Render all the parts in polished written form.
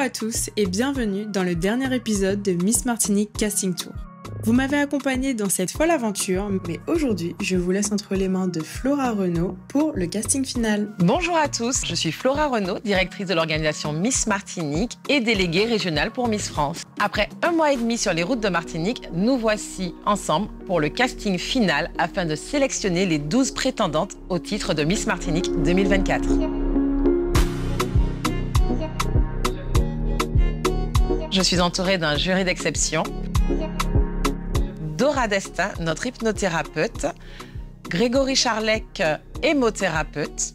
à tous et bienvenue dans le dernier épisode de Miss Martinique Casting Tour. Vous m'avez accompagné dans cette folle aventure, mais aujourd'hui, je vous laisse entre les mains de Flora Renaud pour le casting final. Bonjour à tous, je suis Flora Renaud, directrice de l'organisation Miss Martinique et déléguée régionale pour Miss France. Après 1 mois et demi sur les routes de Martinique, nous voici ensemble pour le casting final afin de sélectionner les 12 prétendantes au titre de Miss Martinique 2024. Je suis entourée d'un jury d'exception. Dora Destin, notre hypnothérapeute, Grégory Charlec, hémothérapeute.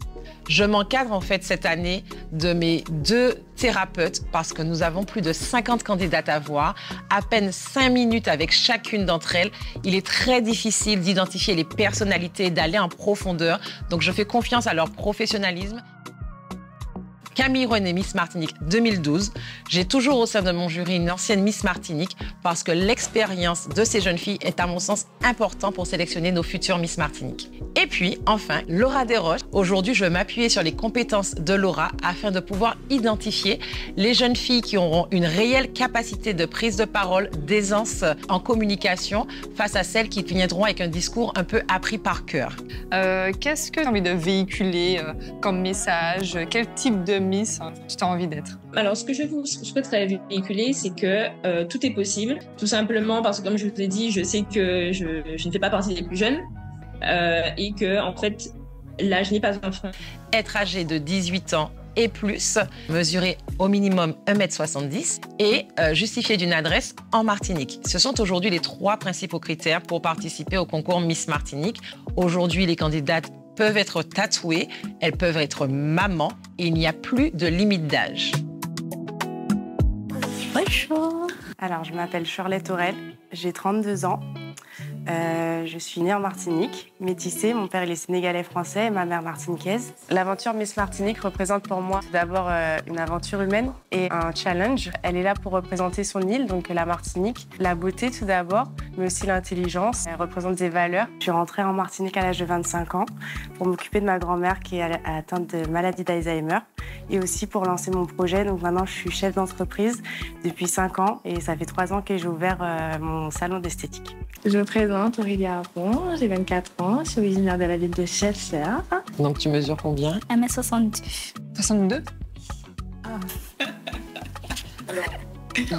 Je m'encadre en fait cette année de mes 2 thérapeutes parce que nous avons plus de 50 candidates à voir, à peine 5 minutes avec chacune d'entre elles. Il est très difficile d'identifier les personnalités, d'aller en profondeur, donc je fais confiance à leur professionnalisme. Camille René, Miss Martinique 2012. J'ai toujours au sein de mon jury une ancienne Miss Martinique parce que l'expérience de ces jeunes filles est à mon sens important pour sélectionner nos futures Miss Martinique. Et puis, enfin, Laura Desroches. Aujourd'hui, je vais m'appuyer sur les compétences de Laura afin de pouvoir identifier les jeunes filles qui auront une réelle capacité de prise de parole, d'aisance en communication face à celles qui viendront avec un discours un peu appris par cœur. Qu'est-ce que tu as envie de véhiculer comme message? Quel type de Miss tu as envie d'être? Alors, ce que je souhaiterais véhiculer, c'est que tout est possible. Tout simplement parce que, comme je vous ai dit, je sais que je ne fais pas partie des plus jeunes et que, en fait, l'âge n'est pas un frein. Être âgé de 18 ans et plus, mesurer au minimum 1,70 m et justifier d'une adresse en Martinique. Ce sont aujourd'hui les 3 principaux critères pour participer au concours Miss Martinique. Aujourd'hui, les candidates peuvent être tatouées, elles peuvent être mamans et il n'y a plus de limite d'âge. Bonjour. Alors, je m'appelle Charlotte Aurel, j'ai 32 ans. Je suis née en Martinique, métissée. Mon père il est sénégalais français et ma mère martiniquaise. L'aventure Miss Martinique représente pour moi tout d'abord une aventure humaine et un challenge. Elle est là pour représenter son île, donc la Martinique. La beauté tout d'abord, mais aussi l'intelligence. Elle représente des valeurs. Je suis rentrée en Martinique à l'âge de 25 ans pour m'occuper de ma grand-mère qui est atteinte de maladie d'Alzheimer et aussi pour lancer mon projet. Donc maintenant, je suis chef d'entreprise depuis 5 ans et ça fait 3 ans que j'ai ouvert mon salon d'esthétique. Je me présente, Aurélia Aron, j'ai 24 ans, je suis originaire de la ville de Cheffer. Donc tu mesures combien? 1,62 m. 62? Alors,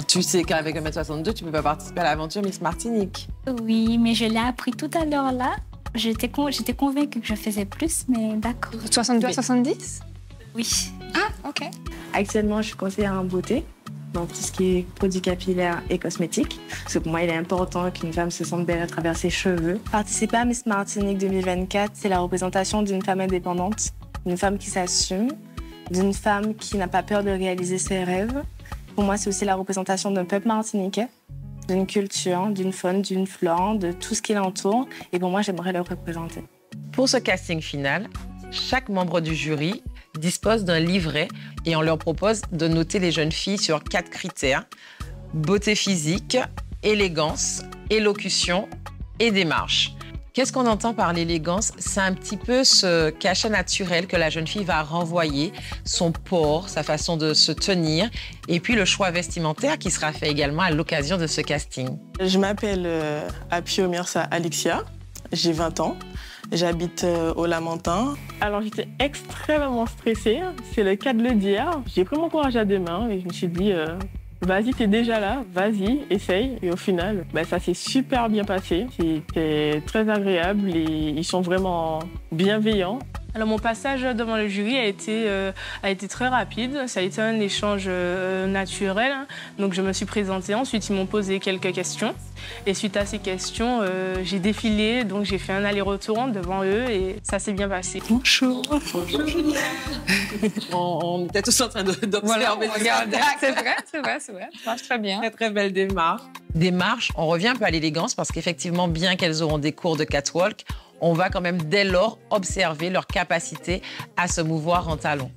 tu sais qu'avec 1,62 m, tu ne peux pas participer à l'aventure Miss Martinique. Oui, mais je l'ai appris tout à l'heure là. J'étais convaincue que je faisais plus, mais d'accord. 62 à 70? Oui. Ah, ok. Actuellement, je suis conseillère en beauté, dans tout ce qui est produits capillaires et cosmétiques. Parce que pour moi, il est important qu'une femme se sente belle à travers ses cheveux. Participer à Miss Martinique 2024, c'est la représentation d'une femme indépendante, d'une femme qui s'assume, d'une femme qui n'a pas peur de réaliser ses rêves. Pour moi, c'est aussi la représentation d'un peuple martiniquais, d'une culture, d'une faune, d'une flore, de tout ce qui l'entoure. Et pour moi, j'aimerais le représenter. Pour ce casting final, chaque membre du jury dispose d'un livret et on leur propose de noter les jeunes filles sur 4 critères: beauté physique, élégance, élocution et démarche. Qu'est-ce qu'on entend par l'élégance? C'est un petit peu ce cachet naturel que la jeune fille va renvoyer, son port, sa façon de se tenir, et puis le choix vestimentaire qui sera fait également à l'occasion de ce casting. Je m'appelle Apio Mirsa Alexia, j'ai 20 ans. J'habite au Lamentin. Alors j'étais extrêmement stressée, c'est le cas de le dire. J'ai pris mon courage à 2 mains et je me suis dit vas-y, t'es déjà là, vas-y, essaye. Et au final, ça s'est super bien passé. C'était très agréable et ils sont vraiment bienveillants. Alors mon passage devant le jury a été très rapide. Ça a été un échange naturel. Donc je me suis présentée. Ensuite, ils m'ont posé quelques questions. Et suite à ces questions, j'ai défilé. Donc j'ai fait un aller-retour devant eux et ça s'est bien passé. Bonjour. On était tous en train d'observer. Voilà, c'est vrai. Ça marche très bien. Très, très belle démarche. Démarche, on revient un peu à l'élégance parce qu'effectivement, bien qu'elles auront des cours de catwalk, on va quand même dès lors observer leur capacité à se mouvoir en talons.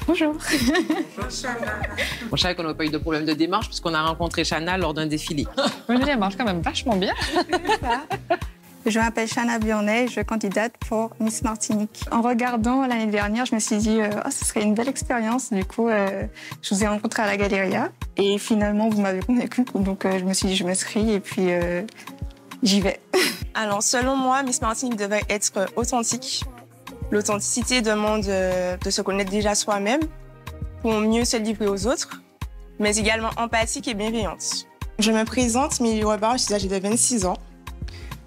Bonjour. Bon, je savais qu'on n'a pas eu de problème de démarche puisqu'on a rencontré Chana lors d'un défilé. Elle marche quand même vachement bien. Je m'appelle Chana Bionnet, je candidate pour Miss Martinique. En regardant l'année dernière, je me suis dit ce serait une belle expérience. Du coup, je vous ai rencontré à la Galeria et finalement, vous m'avez convaincue. Donc, je me suis dit je m'inscris et puis j'y vais. Alors, selon moi, Miss Martinique devrait être authentique. L'authenticité demande de se connaître déjà soi-même pour mieux se livrer aux autres, mais également empathique et bienveillante. Je me présente, Milly Robert, je suis âgée de 26 ans.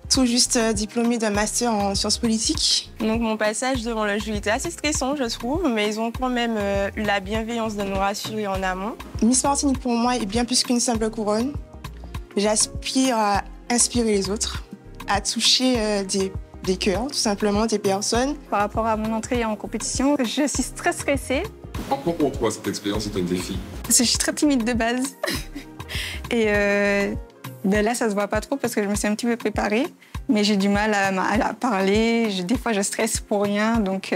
Tout juste diplômée d'un master en sciences politiques. Donc mon passage devant le jury était assez stressant, je trouve, mais ils ont quand même eu la bienveillance de nous rassurer en amont. Miss Martinique pour moi est bien plus qu'une simple couronne. J'aspire à inspirer les autres, à toucher des cœurs, tout simplement, des personnes. Par rapport à mon entrée en compétition, je suis très stressée. Pourquoi pour toi cette expérience est un défi? Parce que je suis très timide de base. Et là, ça se voit pas trop parce que je me suis un petit peu préparée. Mais j'ai du mal à parler. Des fois, je stresse pour rien. Donc,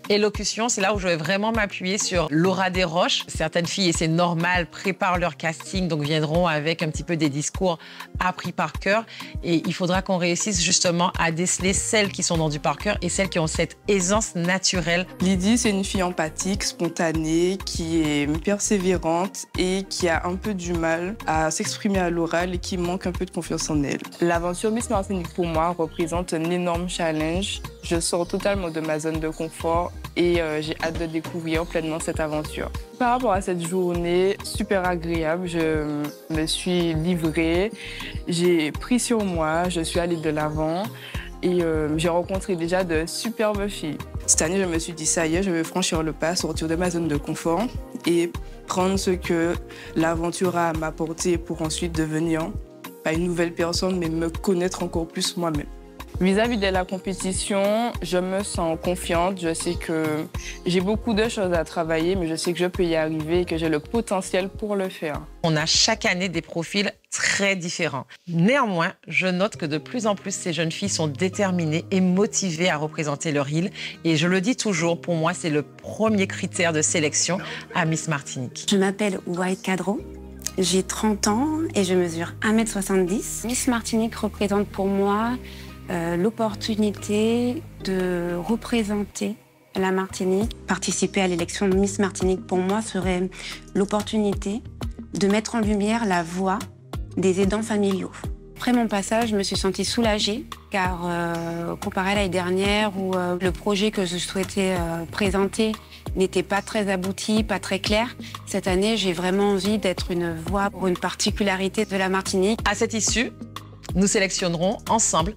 Élocution, c'est là où je vais vraiment m'appuyer sur Laura Desroches. Certaines filles, et c'est normal, préparent leur casting, donc viendront avec un petit peu des discours appris par cœur. Et il faudra qu'on réussisse justement à déceler celles qui sont dans du par cœur et celles qui ont cette aisance naturelle. Lydie, c'est une fille empathique, spontanée, qui est persévérante et qui a un peu du mal à s'exprimer à l'oral et qui manque un peu de confiance en elle. L'aventure Miss Martinique, pour moi, représente un énorme challenge. Je sors totalement de ma zone de confort et j'ai hâte de découvrir pleinement cette aventure. Par rapport à cette journée super agréable, je me suis livrée, j'ai pris sur moi, je suis allée de l'avant et j'ai rencontré déjà de superbes filles. Cette année, je me suis dit, ça y est, je vais franchir le pas, sortir de ma zone de confort et prendre ce que l'aventure a à m'apporter pour ensuite devenir pas une nouvelle personne, mais me connaître encore plus moi-même. Vis-à-vis de la compétition, je me sens confiante. Je sais que j'ai beaucoup de choses à travailler, mais je sais que je peux y arriver et que j'ai le potentiel pour le faire. On a chaque année des profils très différents. Néanmoins, je note que de plus en plus, ces jeunes filles sont déterminées et motivées à représenter leur île. Et je le dis toujours, pour moi, c'est le premier critère de sélection à Miss Martinique. Je m'appelle White Cadro. J'ai 30 ans et je mesure 1m70. Miss Martinique représente pour moi l'opportunité de représenter la Martinique. Participer à l'élection de Miss Martinique, pour moi, serait l'opportunité de mettre en lumière la voix des aidants familiaux. Après mon passage, je me suis sentie soulagée, car comparé à l'année dernière où le projet que je souhaitais présenter n'était pas très abouti, pas très clair, cette année, j'ai vraiment envie d'être une voix pour une particularité de la Martinique. À cette issue, nous sélectionnerons ensemble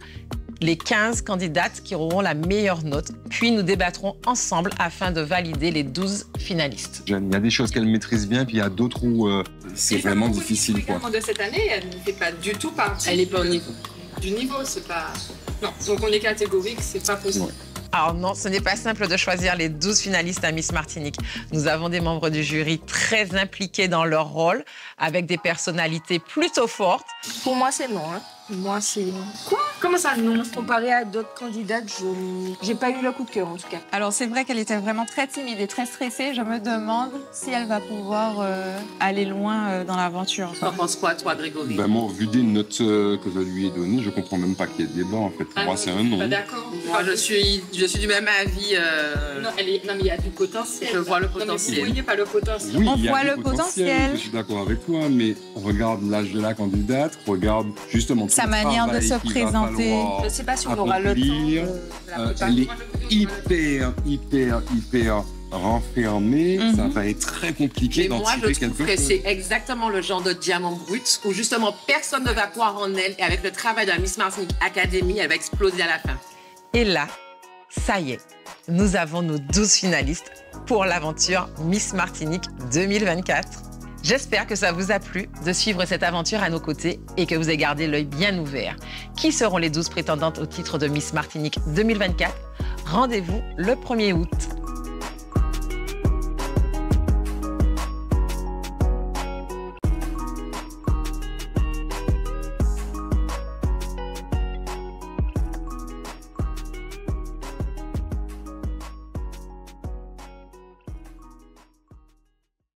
les 15 candidates qui auront la meilleure note, puis nous débattrons ensemble afin de valider les 12 finalistes. Il y a des choses qu'elle maîtrise bien, puis il y a d'autres où c'est vraiment difficile. La de cette année, elle ne fait pas du tout partie. Elle n'est pas au niveau. Du niveau, c'est pas... Non, donc on est catégorique, c'est pas possible. Ouais. Alors non, ce n'est pas simple de choisir les 12 finalistes à Miss Martinique. Nous avons des membres du jury très impliqués dans leur rôle, avec des personnalités plutôt fortes. Pour moi, c'est non. Hein. Moi, c'est... Quoi? Comment ça, non? Comparé à d'autres candidates, j'ai pas eu le coup de cœur, en tout cas. Alors, c'est vrai qu'elle était vraiment très timide et très stressée. Je me demande si elle va pouvoir aller loin dans l'aventure. T'en penses quoi, toi, Grégory? Ben moi, vu des notes que je lui ai données, je comprends même pas qu'il y ait débat, en fait. Pour moi, c'est un non. D'accord. Moi, je suis du même avis. Non, mais il y a du potentiel. Je vois le potentiel. Vous voyez pas le potentiel. Oui, on voit le potentiel. Je suis d'accord avec toi, mais regarde l'âge de la candidate, regarde justement sa manière de se présenter. Je ne sais pas si on aura le temps. Elle est hyper renfermée. Ça va être très compliqué d'en tirer quelque chose. Mais moi, je trouve que c'est exactement le genre de diamant brut où justement personne ne va croire en elle et avec le travail de la Miss Martinique Academy, elle va exploser à la fin. Et là, ça y est, nous avons nos 12 finalistes pour l'aventure Miss Martinique 2024. J'espère que ça vous a plu de suivre cette aventure à nos côtés et que vous avez gardé l'œil bien ouvert. Qui seront les 12 prétendantes au titre de Miss Martinique 2024? Rendez-vous le 1er août.